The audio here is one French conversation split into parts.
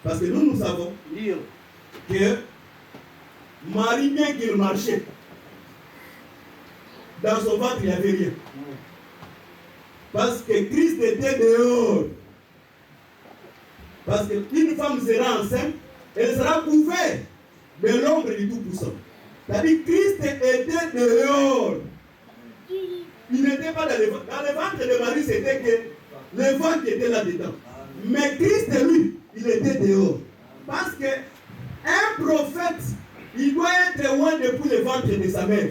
Parce que nous savons que Marie, bien qu'il marchait, dans son ventre, il n'y avait rien. Parce que Christ était dehors. Parce qu'une femme sera enceinte, elle sera couverte de l'ombre du Tout-Puissant. C'est-à-dire que Christ était dehors. Il n'était pas dans le ventre. Dans le ventre de Marie, c'était que le ventre était là-dedans. Mais Christ, lui, il était dehors. Parce qu'un prophète, il doit être loin depuis le ventre de sa mère.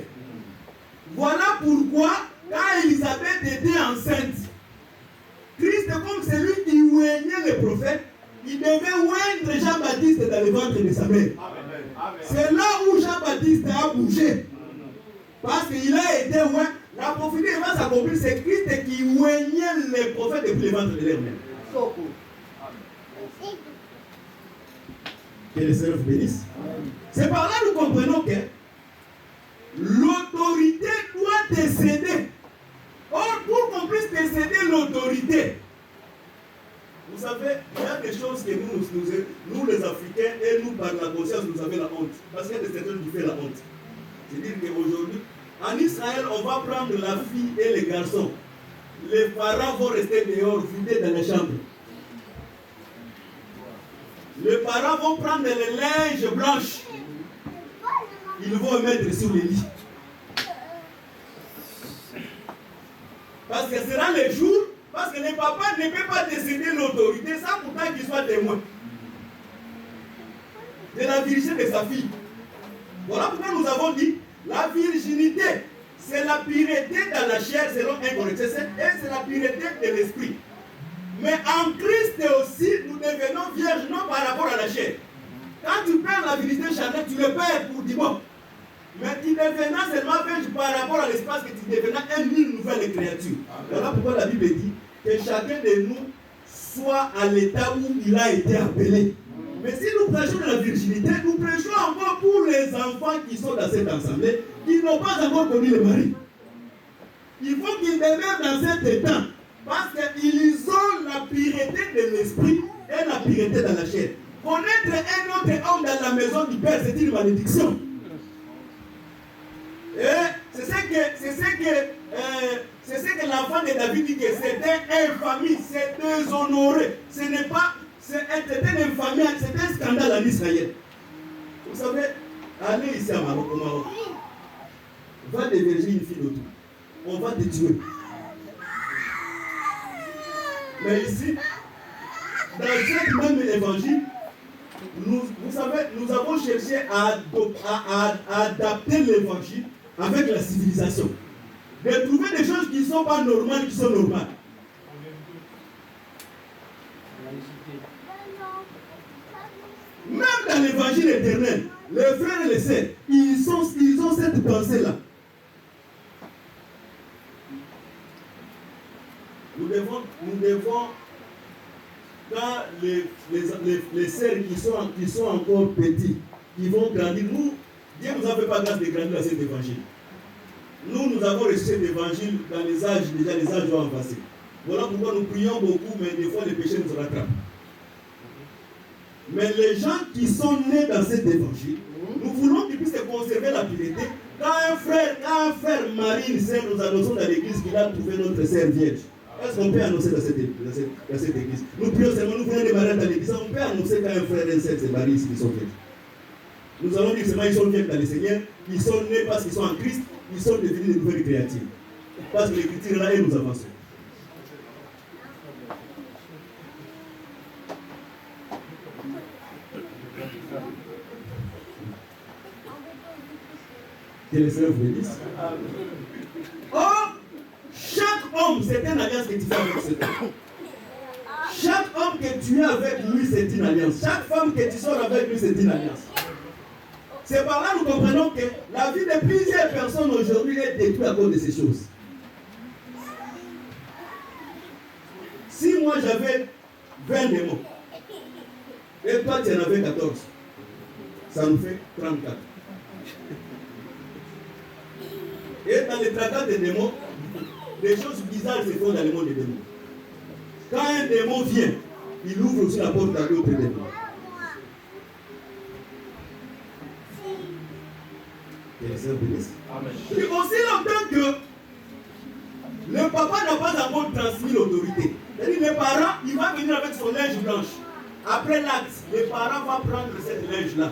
Voilà pourquoi, quand Élisabeth était enceinte, Christ, comme celui qui oignait le prophète, il devait oindre Jean-Baptiste dans le ventre de sa mère. C'est là où Jean-Baptiste a bougé. Parce qu'il a été oint. La prophétie va s'accomplir, c'est Christ qui oignait les prophètes depuis le ventre de leur mère. Que le Seigneur vous bénisse. C'est par là que nous comprenons que l'autorité doit décéder. Or, pour qu'on puisse décéder l'autorité, vous savez, il y a des choses que nous les Africains, et nous, par la conscience, nous avons la honte. Parce qu'il y a des certaines qui font la honte. C'est-à-dire qu'aujourd'hui, en Israël, on va prendre la fille et les garçons. Les parents vont rester dehors, vidés dans les chambres. Les parents vont prendre les linges blanches. Ils vont mettre sur les lits. Parce que ce sera le jour, parce que le papa ne peut pas décider l'autorité sans pourtant qu'il soit témoin de la virginité de sa fille. Voilà pourquoi nous avons dit, la virginité, c'est la pureté dans la chair selon un correcteur, et c'est la pureté de l'esprit. Mais en Christ aussi, nous devenons vierges, non par rapport à la chair. Quand tu perds la virginité charnelle, tu le perds pour du bon. Mais tu deviens seulement vierge par rapport à l'espace que tu deviens une nouvelle créature. Voilà pourquoi la Bible dit que chacun de nous soit à l'état où il a été appelé. Mais si nous prêchons de la virginité, nous prêchons encore pour les enfants qui sont dans cette assemblée, qui n'ont pas encore connu le mari. Il faut qu'ils demeurent dans cet état, parce qu'ils ont la pureté de l'esprit et la pureté dans la chair. Connaître un autre homme dans la maison du Père, c'est une malédiction. Et c'est ce que l'enfant de David dit, que c'était infamie, c'est déshonoré. Ce n'est pas, c'était une infamie, c'est un scandale en Israël. Vous savez, allez ici à Maroc, au Maroc, va déverger une fille d'autre. On va te tuer. Mais ici, dans ce même évangile, vous savez, nous avons cherché à adapter l'évangile avec la civilisation. De trouver des choses qui ne sont pas normales, qui sont normales. Même dans l'évangile éternel, les frères et les sœurs, ils ont cette pensée-là. Nous devons, quand les sœurs qui sont encore petits, qui vont grandir, Dieu ne nous a fait pas grâce de grandir dans cet évangile. Nous avons reçu cet évangile dans les âges, déjà les âges ont avancé. Voilà pourquoi nous prions beaucoup, mais des fois les péchés nous rattrapent. Mais les gens qui sont nés dans cet évangile, nous voulons qu'ils puissent conserver la pureté. Quand un frère marie une sœur, nous annonçons dans l'église qu'il a trouvé notre sœur vierge. Est-ce qu'on peut annoncer dans cette église? Nous prions seulement, nous voulons démarrer dans l'église. On peut annoncer quand un frère et une sœur se marient ici, ils sont vierges. Nous allons dire seulement ils sont vierges dans le Seigneur. Ils sont nés parce qu'ils sont en Christ. Ils sont devenus des nouvelles créatures. Parce que l'écriture est là et nous avançons. Que le Seigneur vous bénisse. Or, chaque homme, c'est une alliance que tu fais avec cet homme. Chaque homme que tu es avec lui, c'est une alliance. Chaque femme que tu sors avec lui, c'est une alliance. C'est par là que nous comprenons que la vie de plusieurs personnes aujourd'hui est détruite à cause de ces choses. Si moi j'avais 20 démons, et toi tu en avais 14, ça nous fait 34. Et dans les tractats des démons, des choses bizarres se font dans le monde des démons. Quand un démon vient, il ouvre aussi la porte à d'autres démons. transmis l'autorité. C'est-à-dire les parents, il va venir avec son linge blanche. Après l'acte, les parents vont prendre cette linge-là.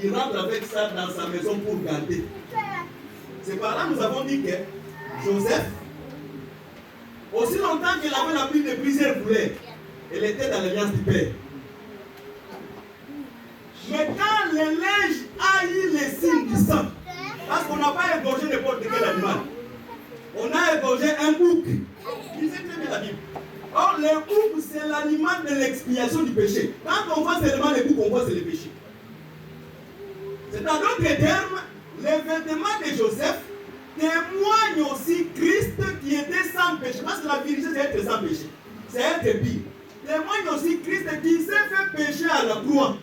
Il rentre avec ça dans sa maison pour garder. Ces parents, nous avons dit que Joseph, aussi longtemps qu'il avait la pluie de plusieurs couleurs, elle était dans l'alliance du Père. Mais quand le linge a eu les signes du sang, parce qu'on n'a pas égorgé n'importe quel animal, on a égorgé un bouc. Lisez très bien la Bible. Or, le bouc, c'est l'animal de l'expiation du péché. Quand on voit seulement le bouc, on voit c'est le péché. C'est en d'autres termes, les vêtements de Joseph témoignent aussi Christ qui était sans péché. Parce que la vérité, c'est être sans péché. C'est être pire. Témoigne aussi Christ qui s'est fait pécher à la croix.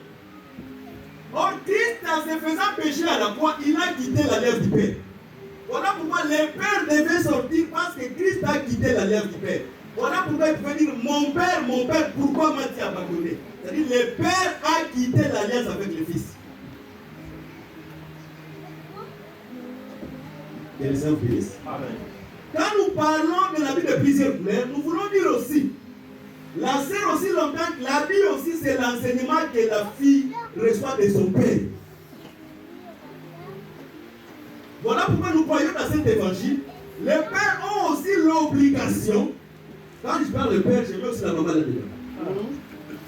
Or, Christ, en se faisant pécher à la croix, il a quitté l'alliance du Père. Voilà pourquoi les pères devaient sortir parce que Christ a quitté l'alliance du Père. Voilà pourquoi il pouvait dire mon père, pourquoi m'as-tu abandonné? C'est-à-dire le Père a quitté l'alliance avec le Fils. Que les saints bénissent. Quand nous parlons de la vie de plusieurs couleurs, nous voulons dire aussi, la sœur aussi longtemps, la vie aussi c'est l'enseignement que la fille reçoit de son père. Voilà pourquoi nous croyons dans cet évangile. Les pères ont aussi l'obligation. Quand je parle de père, je mets aussi la maman là-dedans.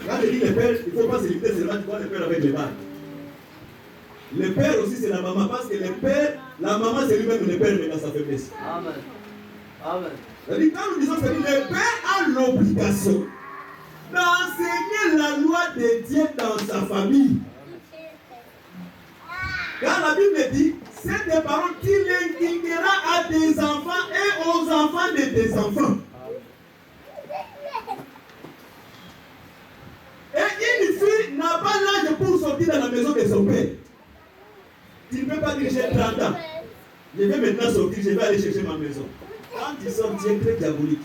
Quand je dis le père, il ne faut pas se limiter seulement à voir le père avec les balles. Le père aussi c'est la maman, parce que le père, la maman c'est lui-même le père, mais dans sa faiblesse. Amen. Amen. C'est-à-dire, quand nous disons que le père a l'obligation d'enseigner la loi de Dieu dans sa famille. Car la Bible dit, c'est des paroles qu'il inculquera à tes enfants et aux enfants de tes enfants. Et une fille n'a pas l'âge pour sortir dans la maison de son père. Tu ne peux pas dire j'ai 30 ans. Je vais maintenant sortir, je vais aller chercher ma maison. Quand tu sors, tu es très diabolique.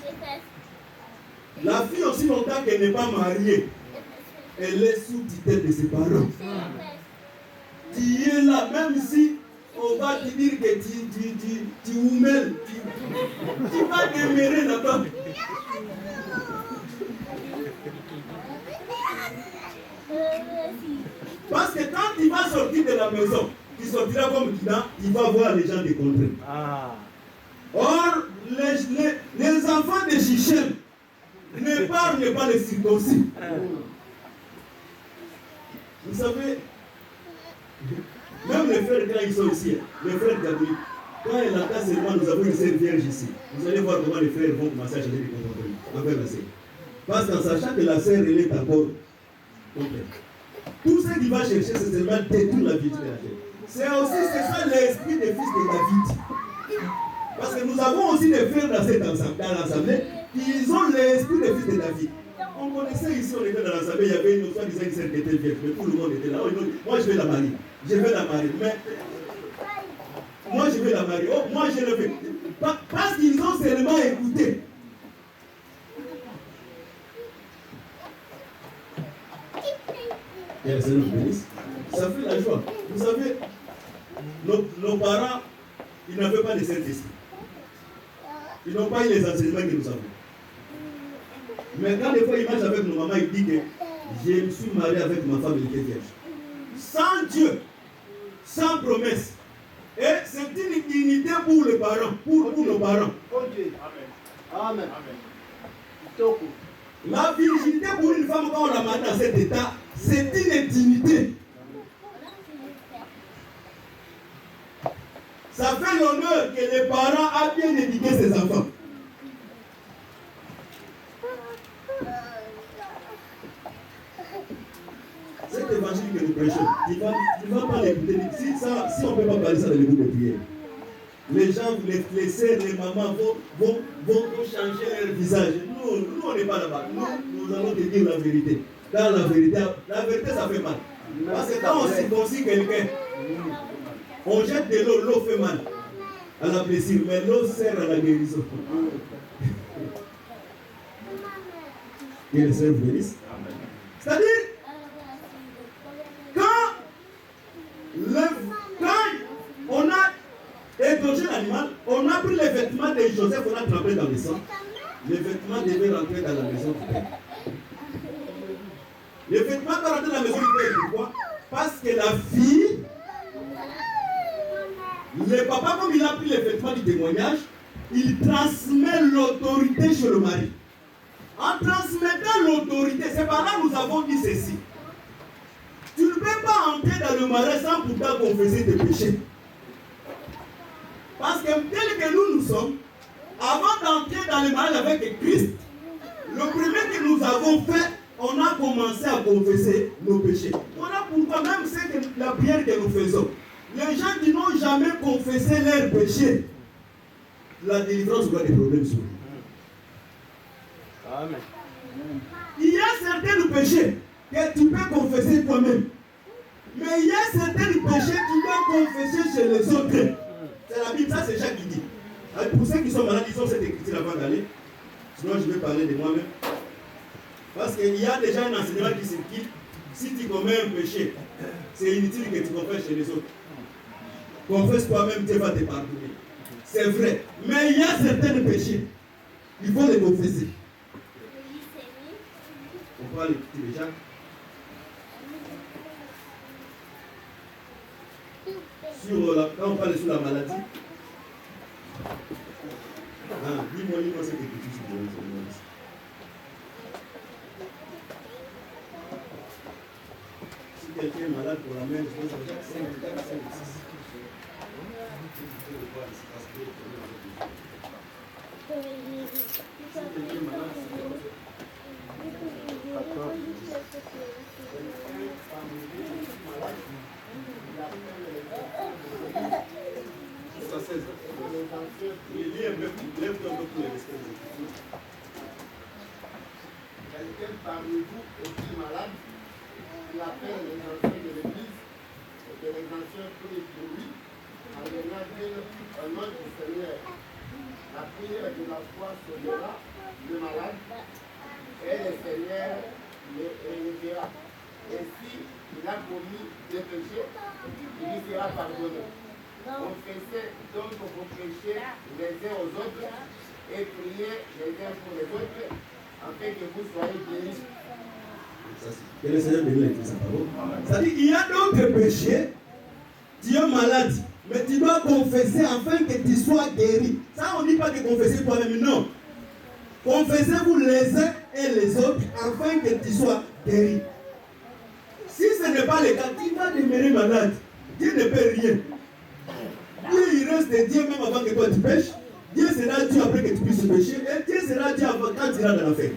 La fille aussi longtemps qu'elle n'est pas mariée, elle est sous tutelle de ses parents. Tu es là, même si on va te dire que tu oumelles, tu vas demeurer là-bas. Parce que quand tu vas sortir de la maison, tu sortiras comme Guidan, tu vas voir les gens des contrées. Or, les enfants de Shichem ne parlent pas les circoncis. Vous savez, même les frères quand ils sont ici, les frères catholiques, quand il entend seulement nous avons une sœur vierge ici, vous allez voir comment les frères vont commencer à changer les comportements envers la sœur. Parce qu'en sachant que la sœur elle est encore complète. Tout ce qu'il va chercher, c'est seulement détruire la vie de la terre. C'est ça l'esprit des fils de David. Parce que nous avons aussi des frères dans l'assemblée qui ont l'esprit des fils de David. On connaissait ici, on était dans l'assemblée, il y avait une autre qui disait que était vierge, mais tout le monde était là. Moi je vais la marier. Je vais la marier. Mais moi je vais la marier. Oh, moi je le fais. Parce qu'ils ont seulement écouté. Et le Seigneur nous bénisse. Ça fait la joie. Vous savez, nos parents, ils n'avaient pas de Saint-Esprit. Ils n'ont pas eu les enseignements que nous avons. Mais quand des fois ils marchent avec nos mamans, ils disent que je me suis marié avec ma femme, elle était vierge. Sans Dieu, sans promesse. Et c'est une dignité pour les parents, pour nos parents. Amen. Amen. La virginité pour une femme, quand on la marie dans cet état, c'est une dignité. Ça fait l'honneur que les parents aient bien éduqué ses enfants. Cet évangile que nous prêchons, tu ne vas pas l'écouter. Si on ne peut pas parler ça dans les groupes de prière, les gens, les sœurs, les mamans vont changer leur visage. Nous, on n'est pas là-bas. Nous allons te dire la vérité. Dans la vérité, ça fait mal. Parce que quand on circoncis quelqu'un, on jette de l'eau, l'eau fait mal à la blessure, mais l'eau sert à la guérison. Que le Seigneur vous bénisse. C'est-à-dire, quand on a égorgé l'animal, on a pris les vêtements de Joseph on a trempé dans le sang, les vêtements devaient rentrer dans la maison du père. Les vêtements doivent rentrer dans la maison du père. Pourquoi? Parce que la fille, le papa, comme il a pris les vêtements du témoignage, il transmet l'autorité chez le mari. En transmettant l'autorité, c'est par là que nous avons dit ceci. Tu ne peux pas entrer dans le mariage sans pourtant confesser tes péchés. Parce que tel que nous sommes, avant d'entrer dans le mariage avec Christ, le premier que nous avons fait, on a commencé à confesser nos péchés. Voilà pourquoi même c'est que la prière que nous faisons, les gens qui n'ont jamais confessé leurs péchés, la délivrance voit des problèmes sur eux. Amen. Il y a certains péchés que tu peux confesser toi-même. Mais il y a certains péchés que tu dois confesser chez les autres. C'est la Bible, ça c'est Jacques qui dit. Alors, pour ceux qui sont malades, ils ont cette écriture avant d'aller. Sinon, je vais parler de moi-même. Parce qu'il y a déjà un enseignement qui circule. Si tu commets un péché, c'est inutile que tu confesses chez les autres. Confesse toi-même, Dieu va te pardonner. C'est vrai. Mais il y a certains péchés. Il faut les confesser. On va l'écouter déjà. Quand on parle sur la maladie, dis-moi cette écriture sur le si quelqu'un est malade pour la même chose, c'est Jacques 5, 4, 5, 6. Si quelqu'un est malade, quelqu'un parmi vous est malade, il appelle les anciens de l'église et que les anciens prient pour lui en venant dire au nom du Seigneur. La prière de la foi sauvera le malade et le Seigneur le élèvera. Et s'il a commis des péchés, il lui sera pardonné. Confessez donc vos péchés les uns aux autres et priez les uns pour les autres afin que vous soyez guéris. Que le Seigneur bénisse sa parole. C'est-à-dire qu'il y a d'autres péchés, tu es malade, mais tu dois confesser afin que tu sois guéri. Ça, on ne dit pas que confesser toi-même, non. Confessez-vous les uns et les autres afin que tu sois guéri. Si ce n'est pas le cas, tu vas demeurer malade. Dieu ne peut rien. Dieu, il reste Dieu même avant que toi tu pêches. Dieu sera Dieu après que tu puisses pécher. Et Dieu sera Dieu avant quand tu iras dans l'enfer.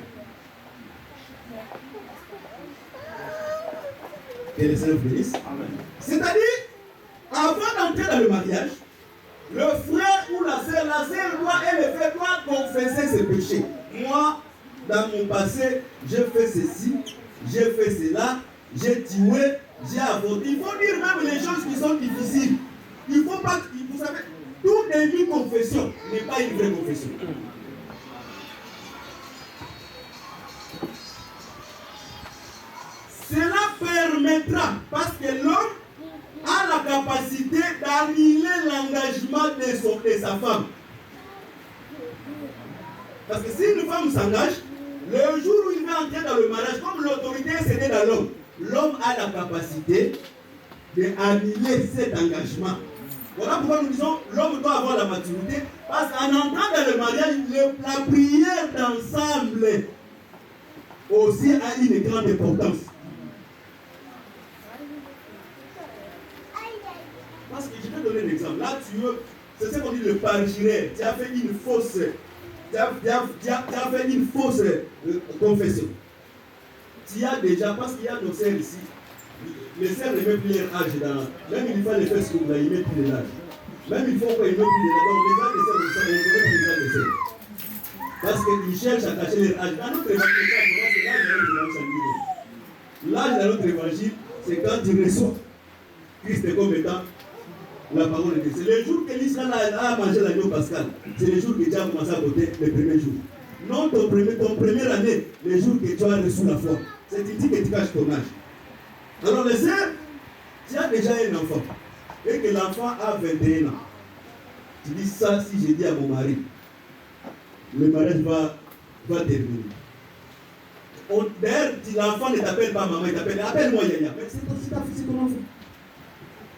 Que le Seigneur vous bénisse. C'est-à-dire, avant d'entrer dans le mariage, le frère ou la sœur doit, et le frère doit confesser ses péchés. Moi, dans mon passé, j'ai fait ceci, j'ai fait cela, j'ai tué, j'ai avorté. Il faut dire même les choses qui sont difficiles. Il ne faut pas, vous savez, toute une confession n'est pas une vraie confession. Cela permettra, parce que l'homme a la capacité d'annuler l'engagement de sa femme. Parce que si une femme s'engage, le jour où il va entrer dans le mariage, comme l'autorité est cédée dans l'homme, l'homme a la capacité d'annuler cet engagement. Voilà pourquoi nous disons l'homme doit avoir la maturité, parce qu'en entrant dans le mariage, la prière d'ensemble aussi a une grande importance. Parce que je vais donner un exemple. Là, c'est ce qu'on dit le parjuré. Tu as fait une fausse, confession. Tu as déjà, parce qu'il y a nos sœurs ici, les sœurs ne mettent plus leur âge dans. Même il faut les faire ce que vous n'avez mis plus l'âge. Même il faut qu'ils ne mettent plus l'âge. Donc les âges de sœurs, on connaît plus les âges de sœurs. Parce qu'ils cherchent à cacher leur âge. Dans notre évangile, c'est l'âge de notre évangile. L'âge de notre évangile, c'est quand tu reçois Christ comme étant la parole de Dieu. C'est le jour que l'Israël a mangé l'agneau pascal. C'est le jour que tu as commencé à voter le premier jour. Non ton première année, le jour que tu as reçu la foi. C'est ici que tu caches ton âge. Alors les sœurs, tu as déjà un enfant. Et que l'enfant a 21 ans. Tu dis ça si je dis à mon mari. le mariage va terminer. D'ailleurs, l'enfant ne t'appelle pas maman, il t'appelle, appelle-moi Yaya. Mais c'est ton enfant.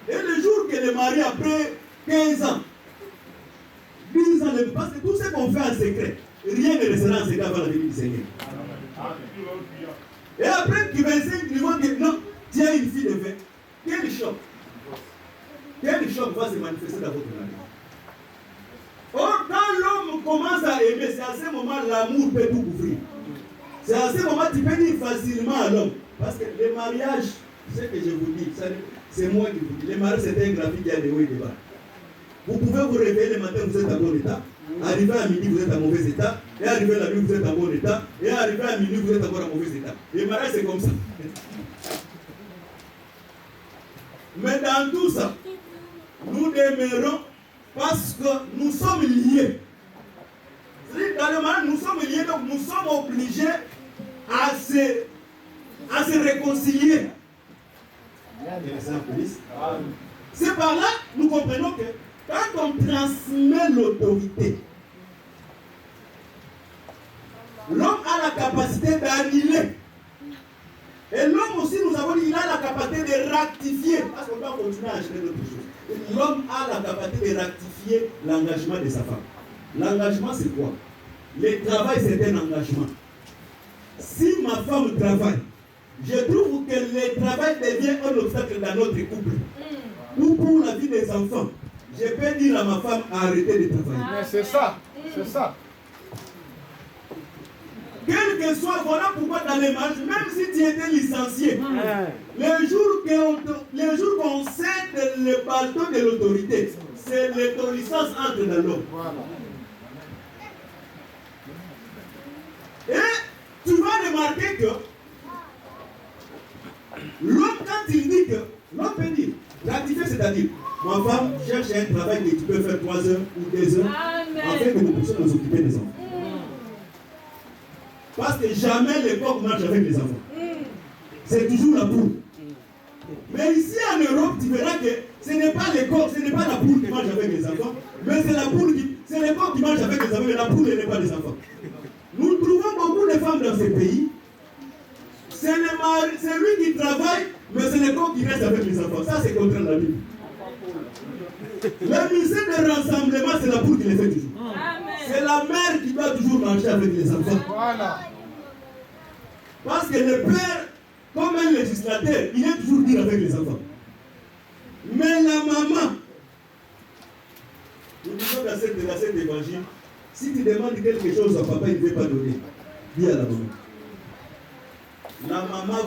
Et le jour que le mari, après 15 ans, 10 ans, parce que tout ce qu'on fait en secret, rien ne restera en secret avant la venue du Seigneur. Et après, tu 25, ils vont dire non, tu as une fille de 20. Quel choc va se manifester dans votre mariage. Or, quand l'homme commence à aimer, c'est à ce moment l'amour peut tout couvrir. C'est à ce moment que tu peux dire facilement à l'homme. Parce que le mariage, ce que je vous dis, c'est moi qui vous dis. Le mariage, c'est un graphique qui a des hauts et des bas. Vous pouvez vous réveiller le matin, vous êtes en bon état. Arrivé à midi, vous êtes en mauvais état. Et arrivé à la nuit, vous êtes en bon état. Et arrivé à minuit, vous êtes encore en mauvais état. Le mariage, c'est comme ça. Mais dans tout ça, nous demeurons parce que nous sommes liés. Dans le mariage, nous sommes liés, donc nous sommes obligés à se réconcilier. C'est par là que nous comprenons que quand on transmet l'autorité, l'homme a la capacité d'annuler. Et l'homme aussi, nous avons dit, il a la capacité de rectifier. Parce qu'on doit continuer à enchaîner d'autres choses. L'homme a la capacité de rectifier l'engagement de sa femme. L'engagement, c'est quoi? Le travail, c'est un engagement. Si ma femme travaille, je trouve que le travail devient un obstacle dans notre couple. Ou pour la vie des enfants. Je peux dire à ma femme, arrêtez de travailler. Mais c'est ça, c'est ça. Quel que soit, voilà pourquoi dans les mariages, même si tu étais licencié, le jour qu'on cède le bâton de l'autorité, c'est l'autolicence entre dans l'homme. Voilà. Et tu vas remarquer que l'homme, quand il dit que, l'homme peut dire, rectifier, c'est-à-dire, ma femme cherche un travail que tu peux faire 3 heures ou 2 heures, afin que nous puissions nous occuper des enfants. Parce que jamais le coq marche avec les enfants. C'est toujours la poule. Mais ici en Europe, tu verras que ce n'est pas le coq, ce n'est pas la poule qui marche avec les enfants, mais c'est la poule c'est le coq qui marche avec les enfants, mais la poule n'est pas les enfants. Nous trouvons beaucoup de femmes dans ces pays. C'est lui qui travaille, mais c'est le coq qui reste avec les enfants. Ça, c'est contre la Bible. Le musée de rassemblement, c'est la poule qui les fait toujours. C'est la mère qui doit toujours marcher avec les enfants. Voilà. Parce que le père, comme un législateur, il est toujours dur avec les enfants. Mais la maman, nous disons dans cet évangile, si tu demandes quelque chose à papa, il ne veut pas donner. Dis à la maman. La maman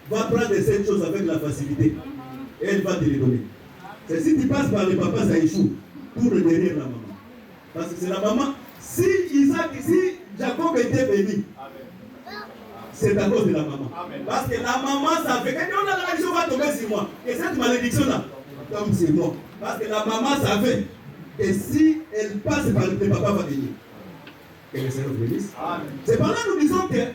va prendre cette chose avec la facilité. Et elle va te les donner. C'est si tu passes par le papa, ça échoue. Tourne derrière la maman. Parce que c'est la maman. Si Jacob était béni, c'est à cause de la maman. Amen. Parce que la maman, ça fait que la malédiction va tomber sur moi. Et cette malédiction-là tombe sur moi. Parce que la maman savait que si elle passe par le papa, va venir. Que le Seigneur vous bénisse. C'est par là que nous disons que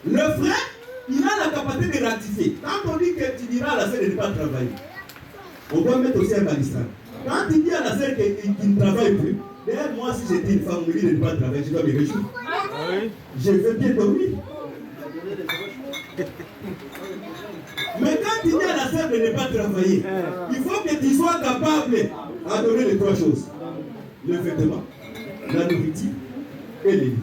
le frère, il a la capacité de ratifier. Quand on dit que tu diras à la sœur de ne pas travailler, on doit mettre aussi un balistran. Quand tu dis à la sœur qu'il ne travaille plus, d'ailleurs, moi, si j'étais une femme, on me dit de ne pas travailler, je dois me réjouir. Je veux bien dormir. Mais quand tu dis à la sœur de ne pas travailler, il faut que tu sois capable à donner les 3 choses. Le vêtement, la nourriture et les lits.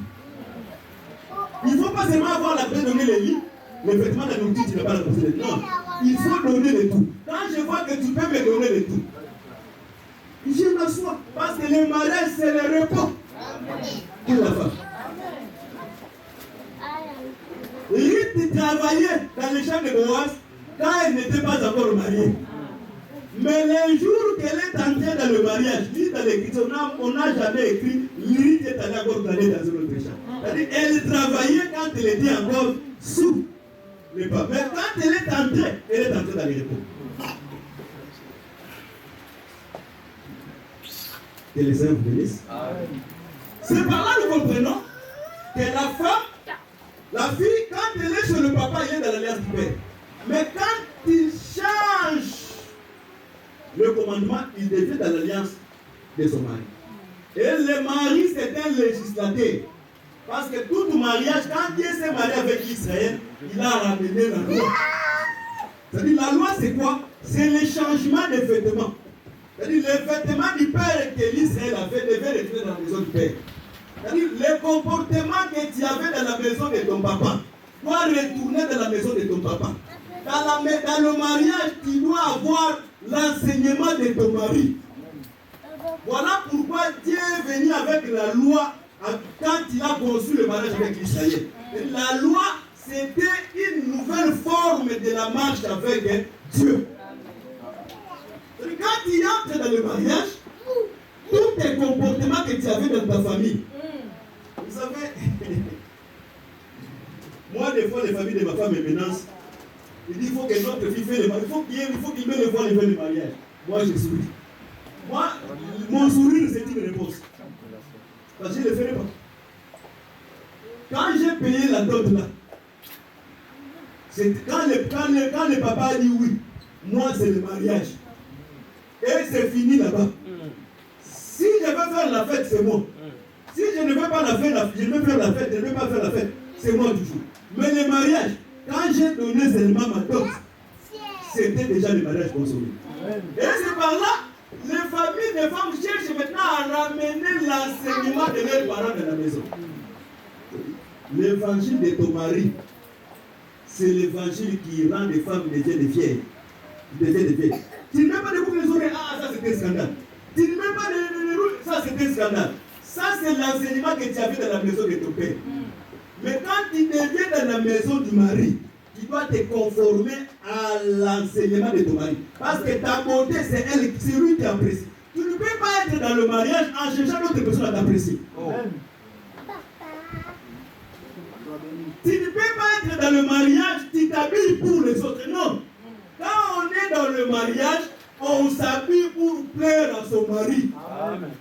Il ne faut pas seulement avoir la peine de donner les lits, le vêtement, la nourriture, tu n'as pas la possibilité. Non, il faut donner le tout. Quand je vois que tu peux me donner le tout, je m'assois. Parce que le mariage, c'est le repos pour la femme. Ruth travaillait dans les champs de Boaz quand elle n'était pas encore mariée. Mais le jour qu'elle est entrée dans le mariage, dit dans l'écriture, on n'a jamais écrit Ruth est allée encore travailler dans un autre champ. C'est-à-dire elle travaillait quand elle était encore sous le pape. Mais quand elle est entrée dans les repos. Que les Seigneur vous bénisse. C'est par là que nous comprenons que la femme, la fille, quand elle est chez le papa, elle est dans l'alliance du père. Mais quand il change le commandement, il devient dans l'alliance de son mari. Et le mari, c'est un législateur. Parce que tout mariage, quand Dieu s'est marié avec Israël, il a ramené la loi. C'est-à-dire, la loi, c'est quoi? C'est le changement des vêtements. C'est-à-dire, les vêtements du père que l'Israël avait devaient retourner dans la maison du père. C'est-à-dire, le comportement que tu avais dans la maison de ton papa doit retourner dans la maison de ton papa. Dans le mariage, tu dois avoir l'enseignement de ton mari. Voilà pourquoi Dieu est venu avec la loi quand il a conçu le mariage avec Israël. La loi, c'était une nouvelle forme de la marche avec Dieu. Quand tu entres dans le mariage, tous tes comportements que tu avais dans ta famille, vous savez, moi des fois les familles de ma femme me menacent. Il dit il faut que notre fille fasse le mariage, il faut qu'il me le voie le mariage. Moi je souris. Moi, mon sourire c'est une réponse. Parce que je ne le ferai pas. Quand j'ai payé la dot là, quand le papa a dit oui, moi c'est le mariage. Et c'est fini là-bas. Si je veux faire la fête, c'est moi. Si je ne veux pas la faire, je ne veux faire la fête, je ne veux pas faire la fête, c'est moi toujours. Mais le mariage, quand j'ai donné seulement ma dot, c'était déjà le mariage consommé. Et c'est par là, les familles de femmes cherchent maintenant à ramener l'enseignement de leurs parents dans la maison. L'évangile de ton mari, c'est l'évangile qui rend les femmes des vieilles. Tu ne mets pas de boucles les oreilles, ah ça c'était un scandale. Tu ne mets pas de roues, ça c'était un scandale. Ça c'est l'enseignement que tu as vu dans la maison de ton père. Mais quand tu deviens dans la maison du mari, tu dois te conformer à l'enseignement de ton mari. Parce que ta beauté, c'est lui qui apprécie. Tu ne peux pas être dans le mariage en cherchant d'autres personnes à t'apprécier. Tu ne peux pas être dans le mariage, tu t'habilles pour les autres. Non. Quand on est dans le mariage, on s'habille pour plaire à son mari. Amen.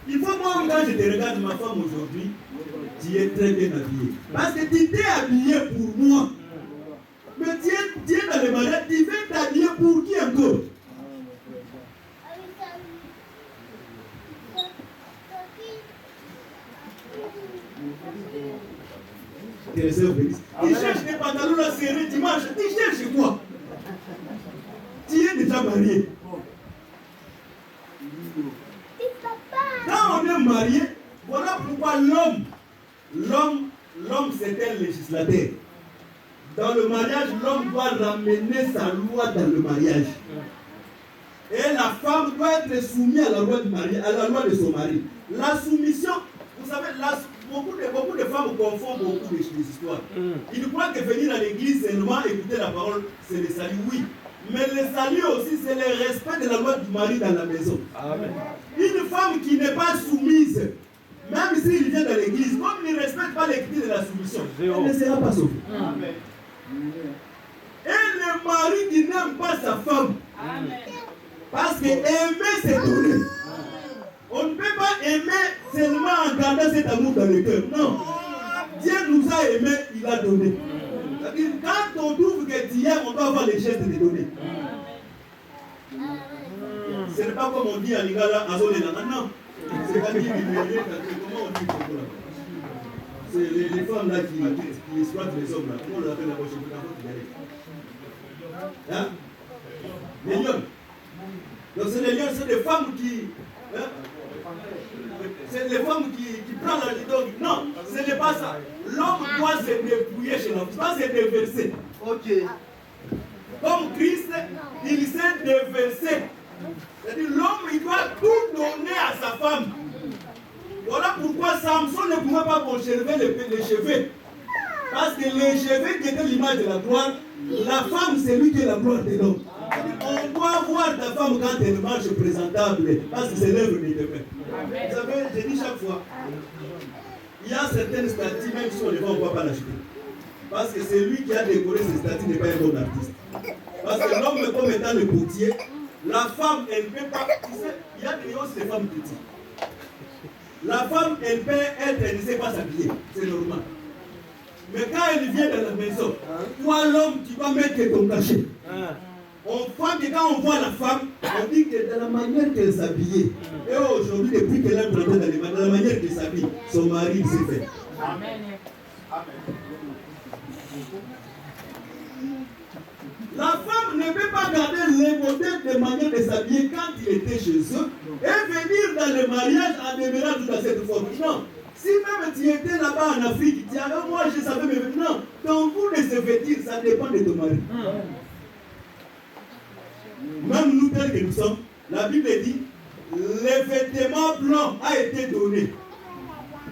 Il faut voir quand je te regarde ma femme aujourd'hui, tu es très bien habillée. Parce que tu t'es habillé pour moi. Mais tu es dans le mariage, tu veux t'habiller pour qui encore? Tu cherches des pantalons à serrer dimanche, tu cherches quoi? Tu es déjà marié. Quand on est marié, voilà pourquoi l'homme c'est un législateur. Dans le mariage, l'homme doit ramener sa loi dans le mariage. Et la femme doit être soumise à la loi du mari, à la loi de son mari. La soumission, vous savez, beaucoup de femmes confondent beaucoup d'histoires. Ils croient que venir à l'église seulement écouter la parole, c'est le salut, oui. Mais le salut aussi, c'est le respect de la loi du mari dans la maison. Amen. Une femme qui n'est pas soumise, même s'il vient dans l'église, comme il ne respecte pas les critères de la soumission, elle ne sera pas sauvée. Amen. Et le mari qui n'aime pas sa femme, amen, parce que aimer c'est donner. On ne peut pas aimer seulement en gardant cet amour dans le cœur. Non. Dieu nous a aimés, il a donné. C'est-à-dire, quand on trouve que tu aimes, on doit avoir les gestes de donner. Ce n'est pas comme on dit à Lingala, non. C'est pas dit, comment on dit là? C'est les femmes là qui exploitent les hommes là. Comment on l'appelle la prochaine fois? Hein? Les lions. Donc c'est les lions, c'est des femmes qui. Hein? C'est les femmes qui prennent la ligne. Non, ce n'est pas ça. L'homme doit se dépouiller chez l'homme, doit se déverser. Ok. Comme Christ, il s'est déversé. C'est-à-dire l'homme, il doit tout donner à sa femme. Voilà pourquoi Samson ne pouvait pas conserver les cheveux. Parce que les cheveux qui étaient l'image de la gloire, la femme, c'est lui qui est la gloire de l'homme. On doit voir ta femme quand elle marche présentable, parce que c'est l'œuvre de Dieu. Vous savez, je dis chaque fois, il y a certaines statues, même si on les voit, on ne va pas l'acheter. Parce que c'est lui qui a décoré ces statues, n'est pas un bon artiste. Parce que l'homme, comme étant le potier, la femme, elle ne peut pas. Tu sais, il y a des femmes petites. La femme, elle ne sait pas s'habiller, c'est normal. Mais quand elle vient dans la maison, toi l'homme, tu vas mettre ton cachet. On voit que quand on voit la femme, on dit que dans la manière qu'elle s'habillait, et aujourd'hui, depuis qu'elle a planté dans la manière qu'elle s'habille, son mari s'est fait. Amen. La femme ne peut pas garder les modèles de manière de s'habiller quand il était chez eux et venir dans le mariage en devenant tout à cette forme. Non. Si même tu étais là-bas en Afrique, tu avais moi je savais mais non, ton goût de se vêtir, ça dépend de ton mari. Même nous tels que nous sommes, la Bible dit, le vêtement blanc a été donné.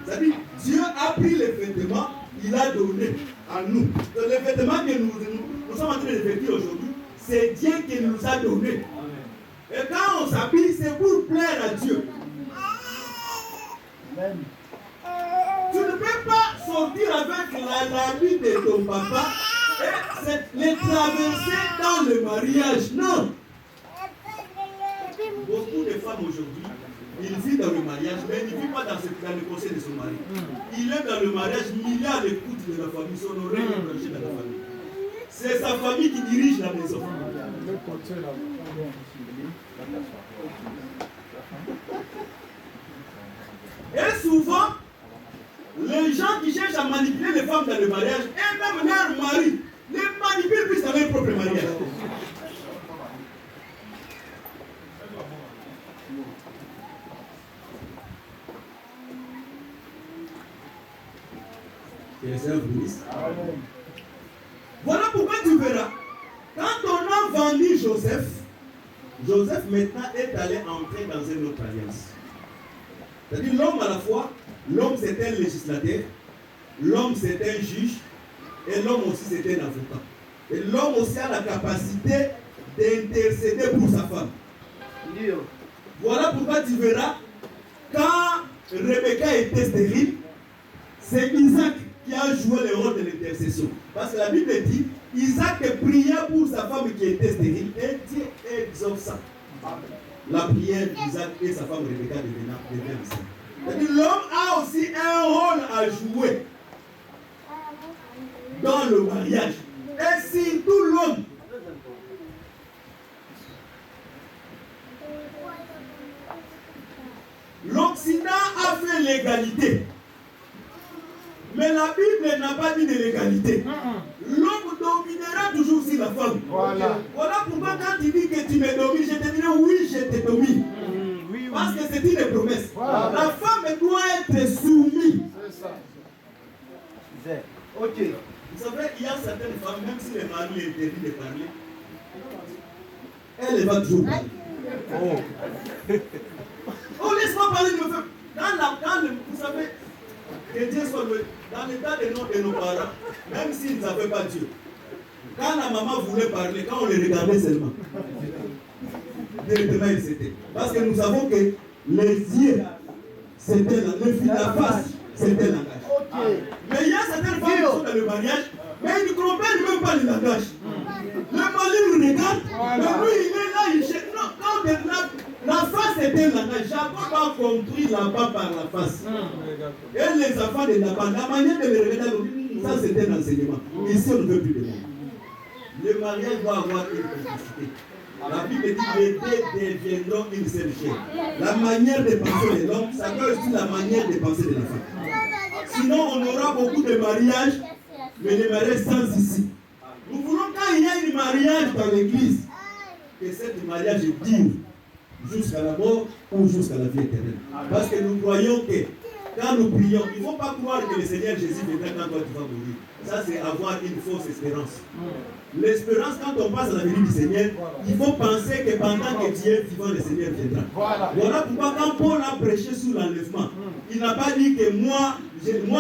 C'est-à-dire, Dieu a pris les vêtements, il a donné à nous. Donc, les vêtements que nous sommes en train de vêtir aujourd'hui, c'est Dieu qui nous a donné. Et quand on s'habille, c'est pour plaire à Dieu. Amen. Tu ne peux pas sortir avec l'habit de ton papa et les traverser dans le mariage. Non. Beaucoup de femmes aujourd'hui, ils vivent dans le mariage, mais ils ne vivent pas dans le conseil de son mari. Il est dans le mariage, mais il est à l'écoute de la famille, son oreille est branchée dans la famille. C'est sa famille qui dirige la maison. Et souvent, les gens qui cherchent à manipuler les femmes dans le mariage, et même leur mari, les manipulent plus dans leur propre mariage. Que le Seigneur vous bénisse. Voilà pourquoi tu verras, quand on a vendu Joseph, Joseph maintenant est allé entrer dans une autre alliance. C'est-à-dire l'homme à la fois, l'homme c'était un législateur, l'homme c'était un juge, et l'homme aussi c'était un avocat. Et l'homme aussi a la capacité d'intercéder pour sa femme. Voilà pourquoi tu verras, quand Rebecca était stérile, c'est Isaac qui a joué le rôle de l'intercession. Parce que la Bible dit, Isaac pria pour sa femme qui était stérile et Dieu exauça la prière d'Isaac et sa femme Rebecca devient enceinte. C'est-à-dire l'homme a aussi un rôle à jouer dans le mariage. Et surtout l'homme. L'Occident a fait l'égalité. Mais la Bible n'a pas dit de l'égalité. L'homme dominera toujours sur la femme. Voilà pourquoi quand tu dis que tu me domines, je te dirai oui, je te domine. Parce que c'est une promesse. Voilà. La femme doit être soumise. C'est ça. Ok. Vous savez, il y a certaines femmes, même si le mari est interdit de parler, elle va toujours parler. Oh, laisse-moi parler de nos femmes. Vous savez, que Dieu soit loué. Dans l'état de nos parents, même s'ils n'avaient pas Dieu, quand la maman voulait parler, quand on les regardait seulement, directement ils s'étaient. Parce que nous savons que les yeux, c'était la face, c'était le langage. Okay. Mais il y a certaines femmes qui sont dans le mariage, mais ils ne comprennent même pas le langage. Le mari nous regarde, mais lui il est là, il cherche. Non, quand la face était le langage, Jacob a compris là-bas par la face. Et les enfants de Laban, la manière de les regarder, ça c'était un enseignement. Ici on ne veut plus de monde. Le mariage doit avoir une complicité. La Bible dit que les deux deviendront une seule chair. La manière de penser de l'homme, ça doit aussi la manière de penser de la femme. Sinon, on aura beaucoup de mariages, mais les mariages sans issue. Nous voulons quand il y a un mariage dans l'église, que ce mariage dure jusqu'à la mort ou jusqu'à la vie éternelle. Parce que nous croyons que quand nous prions, il ne faut pas croire que le Seigneur Jésus viendra quand toi tu vas mourir. Ça, c'est avoir une fausse espérance. L'espérance, quand on passe à la venue du Seigneur, il faut penser que pendant que tu es vivant, le Seigneur viendra. Voilà pourquoi quand Paul a prêché sur l'enlèvement, il n'a pas dit que moi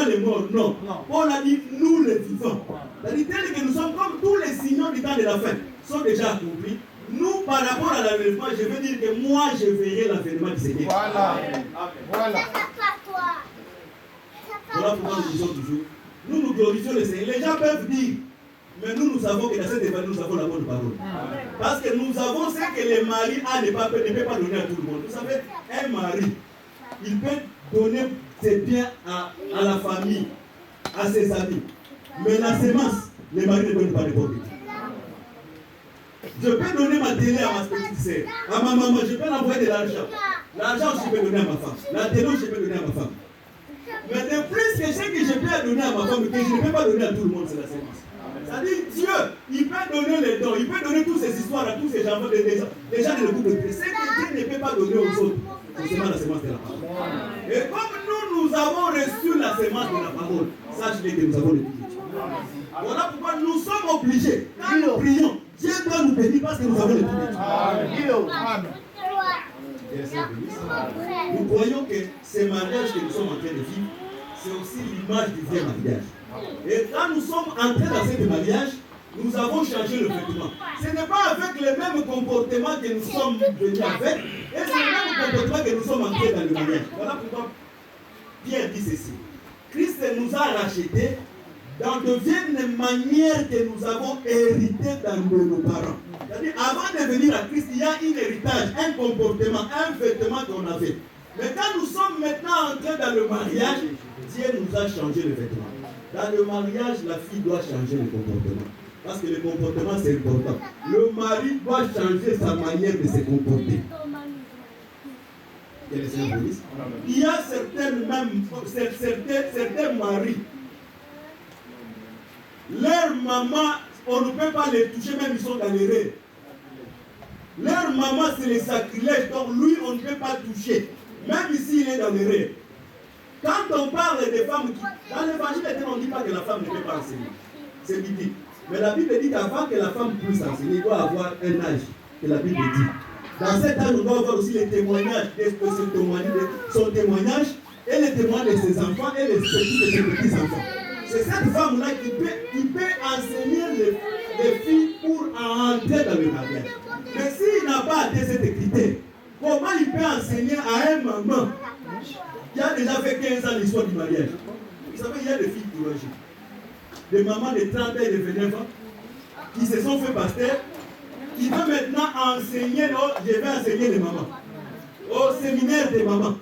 les morts, non. Paul a dit nous les vivants. C'est-à-dire que nous sommes comme tous les signaux du temps de la fin sont déjà accomplis. Nous, par rapport à l'enlèvement, je veux dire que moi, je verrai l'avènement du Seigneur. Voilà pourquoi nous disons toujours. Nous glorifions le Seigneur. Les gens peuvent dire, mais nous savons que dans cette évangile, nous avons la bonne parole. Parce que nous avons ce que les maris ne peuvent pas donner à tout le monde. Vous savez, un mari, il peut donner ses biens à la famille, à ses amis. Mais la sémence, les maris ne donnent pas de bonnes. Je peux donner ma télé à ma petite sœur, à ma maman, je peux l'envoyer de l'argent. L'argent, je peux donner à ma femme. La télé, je peux donner à ma femme. Mais de plus que ce que je peux donner à ma femme, que je ne peux pas donner à tout le monde, c'est la sémence. C'est-à-dire, Dieu, il peut donner les dons, il peut donner toutes ces histoires à tous ces gens, les gens de le groupe de Christ. Ce que Dieu ne peut pas donner aux autres, c'est seulement la sémence de la parole. Et comme nous avons reçu la sémence de la parole, sachez que nous avons le public. Voilà pourquoi nous sommes obligés, quand nous prions, Dieu doit nous bénir parce que nous avons le public. Nous croyons que ces mariages que nous sommes en train de vivre, c'est aussi l'image du vrai mariage. Et quand nous sommes entrés dans ce mariage, nous avons changé le vêtement. Ce n'est pas avec le même comportement que nous sommes venus avec, et c'est le même comportement que nous sommes entrés dans le mariage. Voilà pourquoi Pierre dit ceci. Christ nous a rachetés dans de vieilles manières que nous avons héritées de nos parents. C'est-à-dire, avant de venir à Christ, il y a un héritage, un comportement, un vêtement qu'on avait. Mais quand nous sommes maintenant entrés dans le mariage, Dieu nous a changé le vêtement. Dans le mariage, la fille doit changer le comportement. Parce que le comportement, c'est important. Le mari doit changer sa manière de se comporter. Que les Seigneur bénisse. Il y a certains maris, leur maman, on ne peut pas les toucher, même ils sont dans les rêves. Leur maman, c'est le sacrilège, donc lui, on ne peut pas toucher. Même ici, il est dans les rêves. Quand on parle des femmes qui... Dans l'évangile, on ne dit pas que la femme ne peut pas enseigner. C'est biblique. Mais la Bible dit qu'avant que la femme puisse enseigner, il doit avoir un âge. Que la Bible dit. Dans cet âge, on doit avoir aussi les témoignages. Son témoignage et les témoignages de ses enfants et les petits de ses petits-enfants. C'est cette femme-là qui peut enseigner les filles pour entrer dans le mariage. Mais s'il n'a pas atteint cet critère, comment il peut enseigner à un maman qui a déjà fait 15 ans l'histoire du mariage? Vous savez, il y a des filles courageuses. Des mamans de 30 ans et de 29 ans qui se sont fait pasteur, qui veulent maintenant enseigner, je vais enseigner les mamans, au séminaire des mamans.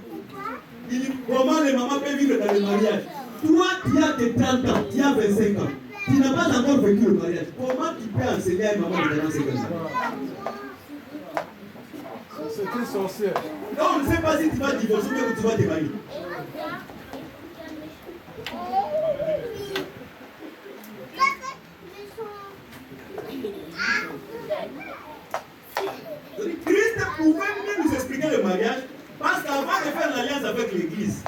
Comment les mamans peuvent vivre dans le mariage? Toi, tu as tes 30 ans, tu as 25 ans, tu n'as pas encore vécu le mariage. Comment tu peux enseigner à une maman de 45 ans? C'est une sorcière. Donc, on ne sait pas si tu vas divorcer ou tu vas te marier. Christ pouvait mieux nous expliquer le mariage parce qu'avant de faire l'alliance avec l'Église,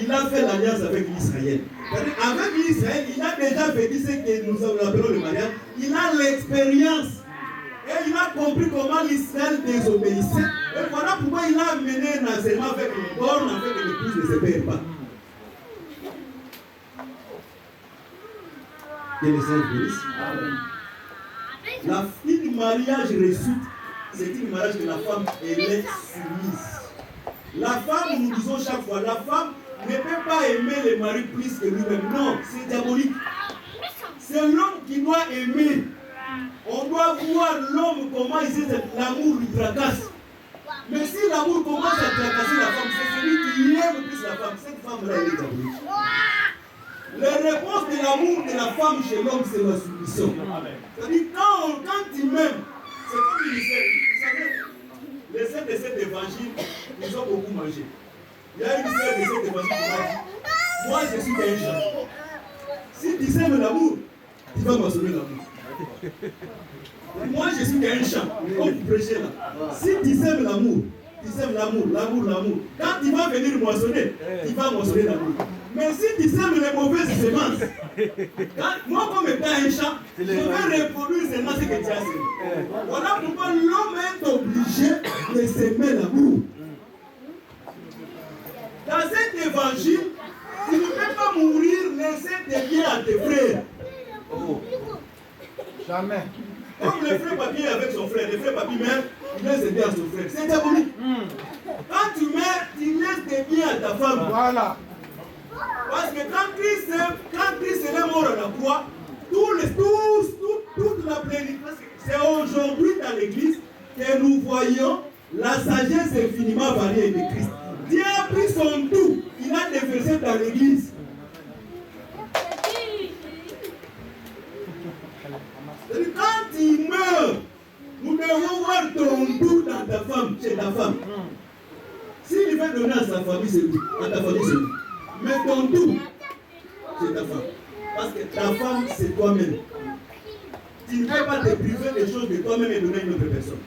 il a fait l'alliance avec l'Israël. Avec l'Israël, il a déjà vécu ce que nous appelons le mariage. Il a l'expérience. Et il a compris comment l'Israël désobéissait. Et voilà pourquoi il a mené un enseignement avec les bornes, afin que l'épouse ne se perd pas. Que les saints bénissent. La fille du mariage reçue, c'est une mariage que la femme elle est soumise. La femme, nous disons chaque fois, la femme ne peut pas aimer le mari plus que lui-même. Non, c'est diabolique. C'est l'homme qui doit aimer. On doit voir l'homme comment il sait l'amour lui tracasse. Mais si l'amour commence à tracasser la femme, c'est celui qui aime plus la femme. Cette femme-là, elle est diabolique. La réponse de l'amour de la femme chez l'homme, c'est la soumission. C'est-à-dire, quand il m'aime, c'est comme il disait, vous savez, les sœurs de cet évangile, ils ont beaucoup mangé. Il y a une sœur de cet évangile qui m'a dit, moi je suis qu'un chat. Si tu aimes l'amour, tu vas moissonner l'amour. Moi je suis qu'un chat, comme vous prêchez là. Si tu aimes l'amour, tu aimes l'amour. Quand tu vas venir moissonner, tu vas moissonner l'amour. Mais si tu sèmes les mauvaises semences, moi comme étant un chat, je vais reproduire seulement ce que tu as semé. Voilà pourquoi l'homme est obligé de s'aimer l'amour. Dans cet évangile, tu ne peux pas mourir, laisser tes biens à tes frères. Oh. Jamais. Comme le frère papier avec son frère, le frère papier meurt, il laisse ses biens à son frère. C'est diabolique. Quand tu meurs, tu laisses tes biens à ta femme. Voilà. Parce que quand Christ est mort à la croix, toute la plénitude, c'est aujourd'hui dans l'église que nous voyons la sagesse infiniment variée de Christ. Dieu a pris son tout, il a déversé dans l'église. Quand il meurt, nous femme, c'est ta femme. S'il veut donner à sa famille, c'est lui. À ta famille, c'est lui. Mais ton tout, c'est ta femme. Parce que ta femme, c'est toi-même. Tu ne peux pas te priver des choses de toi-même et donner à une autre personne.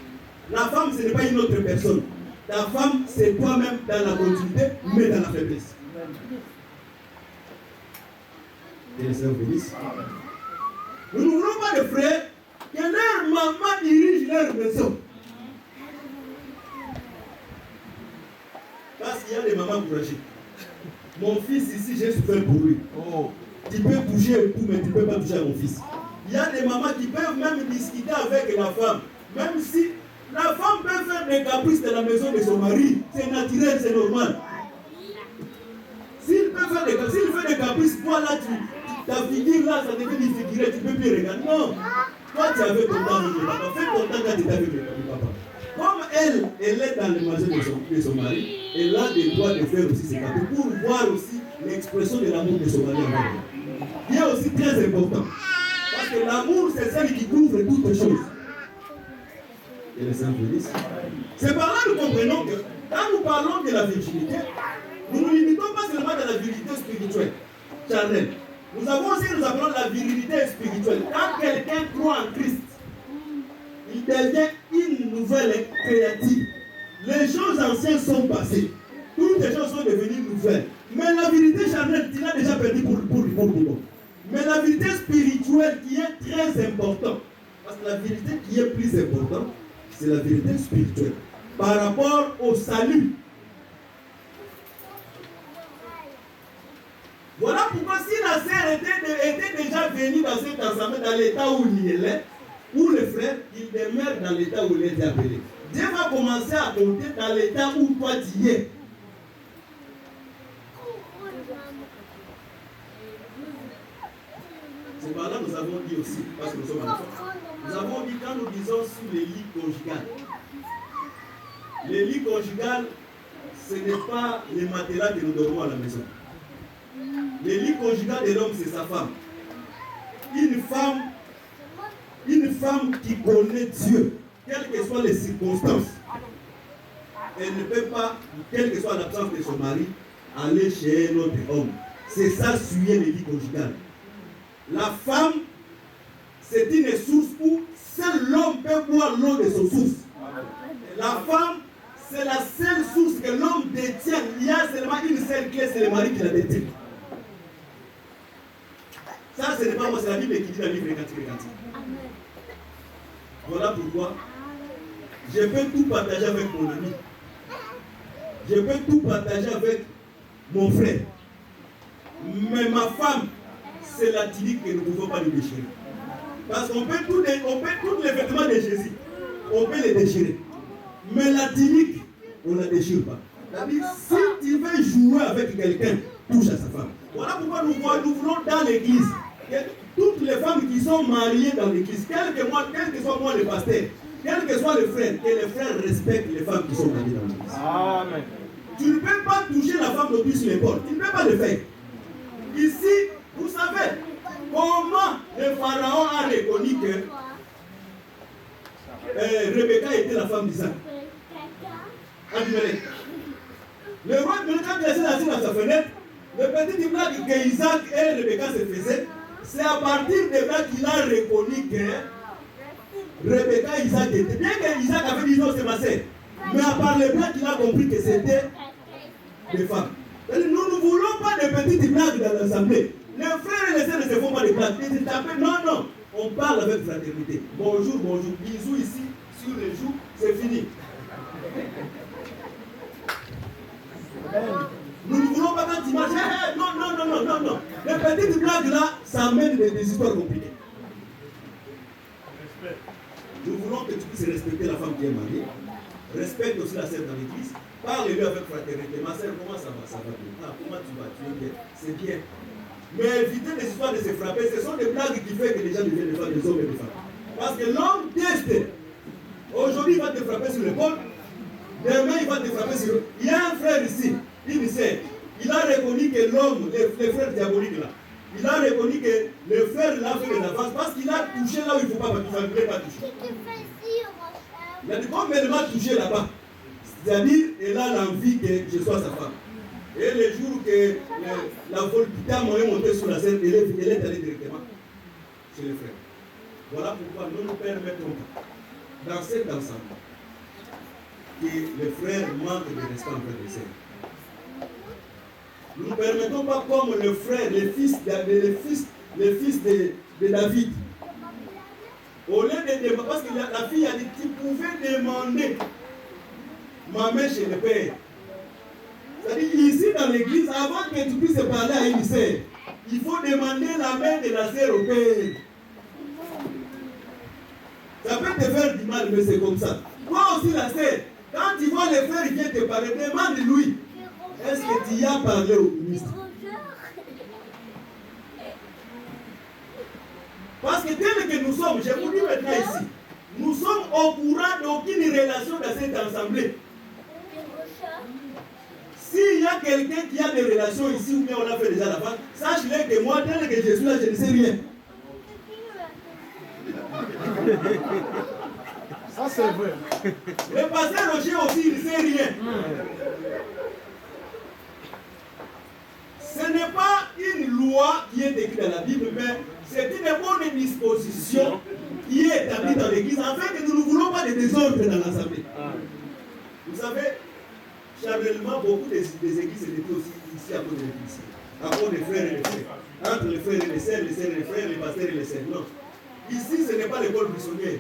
La femme, ce n'est pas une autre personne. Ta femme, c'est toi-même dans la continuité, mais dans la faiblesse. Et le Seigneur bénisse. Nous ne voulons pas de frères que leur maman dirige leur maison. Parce qu'il y a des mamans courageuses. Mon fils ici, j'ai souffert pour lui. Oh. Tu peux toucher et tout, mais tu ne peux pas toucher à mon fils. Il y a des mamans qui peuvent même discuter avec la femme. Même si la femme peut faire des caprices de la maison de son mari. C'est naturel, c'est normal. S'il fait des caprices, toi là, ta figure là, ça devient défiguré, tu ne peux plus regarder. Non. Toi, tu avais ton temps avec le papa. Fais ton temps quand tu étais avec le papa. Comme elle est dans le maison de son mari, elle a des droits de faire aussi ses caprices pour voir aussi l'expression de l'amour de son mari envers elle. Qui est aussi très important. Parce que l'amour, c'est celle qui couvre toutes choses. Et les saints bénissent. C'est par là que nous comprenons que quand nous parlons de la virginité, nous ne nous limitons pas seulement dans la virilité spirituelle, charnelle. Nous avons aussi, nous appelons la virilité spirituelle. Quand quelqu'un croit en Christ, il devient une nouvelle créature. Les choses anciennes sont passées. Toutes les choses sont devenues nouvelles. Mais la vérité charnelle, tu l'as déjà perdu pour tout le monde. Mais la vérité spirituelle qui est très importante, parce que la vérité qui est plus importante, c'est la vérité spirituelle. Par rapport au salut. Voilà pourquoi si la sœur était déjà venue dans cet ensemble, dans l'état où il est, ou le frère, il demeure dans l'état où il est appelé. Dieu va commencer à compter dans l'état où toi tu y es. C'est par là que nous avons dit aussi, parce que nous sommes enfants, nous avons dit quand nous disons sur les lits conjugales. Les lits conjugales, ce n'est pas les matelas que nous dormons à la maison. Les lits conjugales de l'homme, c'est sa femme. Une femme qui connaît Dieu, quelles que soient les circonstances, elle ne peut pas, quelle que soit l'absence de son mari, aller chez un autre homme. C'est ça, suyer les lits conjugales. La femme, c'est une source où seul l'homme peut boire l'eau de son source. La femme, c'est la seule source que l'homme détient. Il y a seulement une seule clé, c'est le mari qui la détient. Ça, ce n'est pas moi, c'est la Bible qui dit la Bible fréquentique. Voilà pourquoi je peux tout partager avec mon ami. Je peux tout partager avec mon frère. Mais ma femme, c'est la tunique que nous ne pouvons pas lui déchirer. Parce qu'on peut tous les vêtements de Jésus, on peut les déchirer. Mais la tunique, on ne la déchire pas. C'est-à-dire, si tu veux jouer avec quelqu'un, touche à sa femme. Voilà pourquoi nous voulons dans l'église que toutes les femmes qui sont mariées dans l'église, quel que soit moi le pasteur, quel que soit le frère, que les frères respectent les femmes qui sont mariées dans l'église. Amen. Tu ne peux pas toucher la femme de plus sur l'épaule. Tu ne peux pas le faire. Ici, vous savez comment le pharaon a reconnu que Rebecca était la femme d'Isaac. Abimelech. Le roi Abimelech, quand il est assis dans sa fenêtre, le petit blague que Isaac et Rebecca se faisaient, c'est à partir de là qu'il a reconnu que Rebecca et Isaac étaient. Bien que Isaac avait dit non, c'est ma sœur. Mais à part le blague, il a compris que c'était des femmes. Nous ne voulons pas de petites blagues dans l'assemblée. Les frères et les sœurs ne se font pas de blagues. Non. On parle avec fraternité. Bonjour. Bisous ici, sur les joues, c'est fini. Nous ne voulons pas quand tu marches. Non. Les petites blagues là, ça amène des histoires compliquées. Nous voulons que tu puisses respecter la femme qui est mariée. Respecte aussi la sœur dans l'église. Parle-lui avec fraternité. Ma sœur, comment ça va? Ça va bien. Ah, comment tu vas? Tu es bien. C'est bien. Mais évitez des histoires de se frapper. Ce sont des blagues qui font que les gens deviennent des femmes, des hommes et des femmes. Parce que l'homme teste. Aujourd'hui, il va te frapper sur l'épaule. Demain, il va te frapper sur... Il y a un frère ici, une sœur. Il a reconnu que l'homme, les frères diaboliques là, il a reconnu que le frère l'a fait de l'avance parce qu'il a touché là où il ne faut pas, il ne voulait pas toucher. Il a dit, comme il m'a touché là-bas, C'est-à-dire, elle a l'envie que je sois sa femme. Et le jour que la volupté m'a monté sur la scène, elle est allée directement chez les frères. Voilà pourquoi nous ne permettons pas, dans cet ensemble, que les frères manquent de respect envers les sœurs. Nous ne permettons pas comme le frère, le fils de David. Au lieu de demander, parce que la fille a dit, tu pouvais demander ma main chez le père. C'est-à-dire ici dans l'église, avant que tu puisses parler à une sœur, il faut demander la main de la sœur au père. Ça peut te faire du mal, mais c'est comme ça. Toi aussi la sœur, quand tu vois le frère vient te parler, demande-lui. Est-ce que tu y as parlé au ministre? Parce que tel que nous sommes, je vous dis maintenant ici, nous sommes au courant d'aucune relation dans cette assemblée. S'il y a quelqu'un qui a des relations ici, ou bien on a fait déjà la vente, sache-le que moi, tel que je suis là, je ne sais rien. Ça, c'est vrai. Le pasteur Roger aussi, il ne sait rien. Ce n'est pas une loi qui est écrite dans la Bible, mais c'est une bonne disposition qui est établie dans l'église, afin que nous ne voulons pas de désordre dans l'assemblée. Vous savez, charnellement, beaucoup des églises étaient aussi ici à cause de l'église. À cause des frères et les frères. Entre les frères et les sœurs et les frères, les pasteurs et les sœurs. Non. Ici, ce n'est pas l'école buissonnière.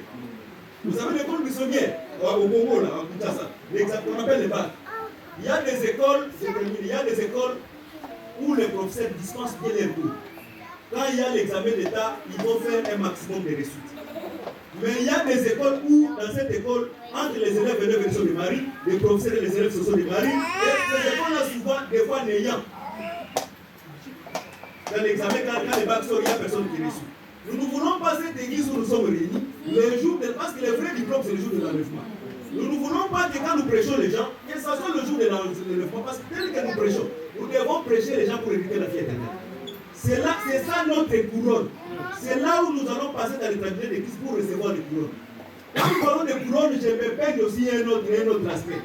Vous savez l'école buissonnière au Congo, là, en Kinshasa, on appelle les bacs. Il y a des écoles, il y a des écoles où les professeurs dispensent bien les cours. Quand il y a l'examen d'État, ils vont faire un maximum de réussite. Mais il y a des écoles où, dans cette école, entre les élèves et les élèves se sont des maris, les professeurs et les élèves se sont des maris, et ces écoles-là, souvent, des fois, n'ayant. Dans l'examen, quand les bacs sortent, il n'y a personne qui réussit. Nous ne voulons pas cette église où nous sommes réunis, le jour parce que les vrais diplômes, c'est le jour de l'enlèvement. Nous ne voulons pas que quand nous prêchons les gens, que ce soit le jour de l'enlèvement, parce que tel que nous prêchons, nous devons prêcher les gens pour éviter la vie éternelle. C'est ça notre couronne. C'est là où nous allons passer dans les tribunaux d'église pour recevoir les couronnes. Quand nous parlons de couronnes, je me peigne aussi un autre aspect.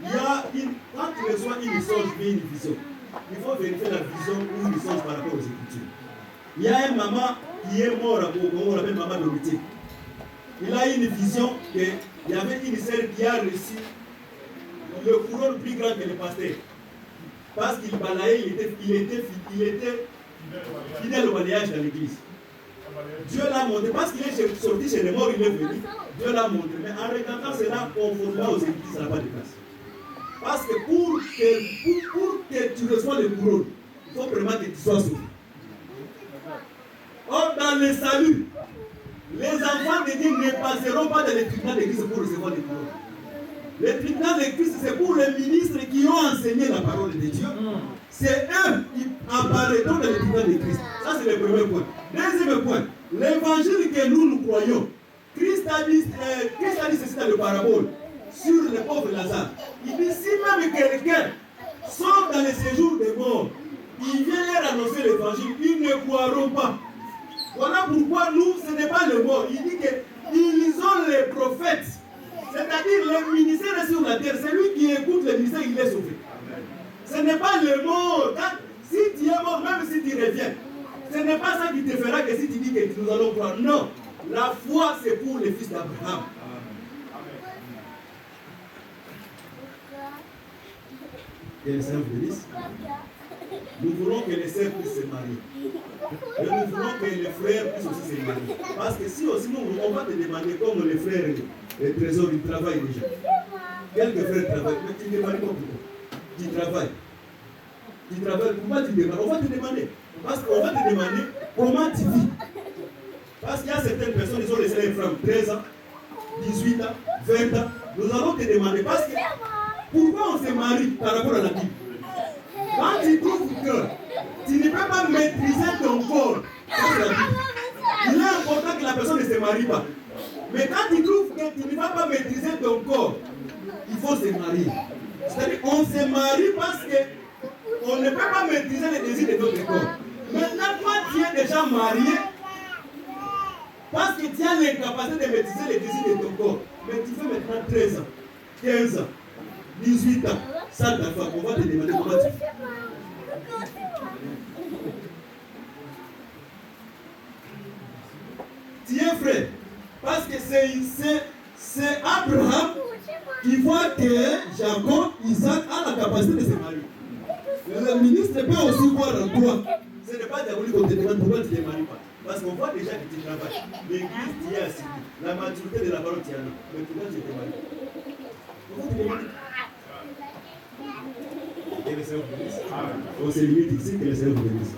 Quand tu reçois une songe et une vision, il faut vérifier la vision ou une songe par rapport aux Écritures. Il y a un maman qui est mort au Congo, on l'appelle maman Dominique. Il a eu une vision qu'il y avait une sœur qui a reçu le couronne plus grand que le pasteur. Parce qu'il balayait, il était fidèle au balayage dans l'église. Dieu l'a montré, parce qu'il est sorti chez les morts, il est venu. Dieu l'a montré. Mais en regardant cela, conformément aux églises, ça n'a pas de place. Parce que pour que tu reçois le couronne, il faut vraiment que tu sois sauvé. Or, dans le salut, les enfants de Dieu ne passeront pas dans les tribunaux d'église pour recevoir les couronnes. Les tribunaux d'église, c'est pour les ministres qui ont enseigné la parole de Dieu. C'est eux qui apparaîtront dans les tribunaux d'église. Ça, c'est le premier point. Deuxième point, l'évangile que nous croyons, Christ a dit ceci dans le parabole sur le pauvre Lazare. Il dit, si même quelqu'un sort dans le séjour des morts, il vient leur annoncer l'évangile, ils ne croiront pas. Voilà pourquoi nous, ce n'est pas le mort. Il dit qu'ils ont les prophètes. C'est-à-dire le ministère sur la terre. Celui qui écoute le ministère, il est sauvé. Ce n'est pas le mort. Si tu es mort, même si tu reviens, ce n'est pas ça qui te fera que si tu dis que nous allons croire. Non. La foi, c'est pour les fils d'Abraham. Et le Seigneur vous bénisse. Nous voulons que les sœurs puissent se marier. Et nous voulons que les frères puissent aussi se marier. Parce que si aussi nous, on va te demander comme les frères et trésors, ils travaillent déjà. Quelques frères travaillent, mais tu ne demandes pas pourquoi. Tu travailles. Tu travailles, pourquoi tu demandes? On va te demander. Parce qu'on va te demander comment tu vis. Parce qu'il y a certaines personnes, ils ont laissé les femmes 13 ans, 18 ans, 20 ans. Nous allons te demander. Parce que pourquoi on se marie par rapport à la Bible? Quand tu trouves que tu ne peux pas maîtriser ton corps, il est important que la personne ne se marie pas. Mais quand tu trouves que tu ne vas pas maîtriser ton corps, il faut se marier. C'est-à-dire qu'on se marie parce qu'on ne peut pas maîtriser les désirs de notre corps. Maintenant, toi, tu es déjà marié parce que tu as l'incapacité de maîtriser les désirs de ton corps. Mais tu fais maintenant 13 ans, 15 ans. 18 ans, ça ta femme, on va te demander comment tu fais. Tiens frère, parce que c'est Abraham qui voit que Jacob, Isaac a la capacité de se marier. Le ministre peut aussi voir en toi. Ce n'est pas diabolique qu'on te demande pourquoi tu ne te maries pas. Parce qu'on voit déjà que tu travailles. L'église t'y est assis. La maturité de la parole t'y est là. Mais pourquoi tu te maries? Pourquoi tu te maries? Que le Seigneur vous bénisse. On se limite ici, que le Seigneur vous bénisse.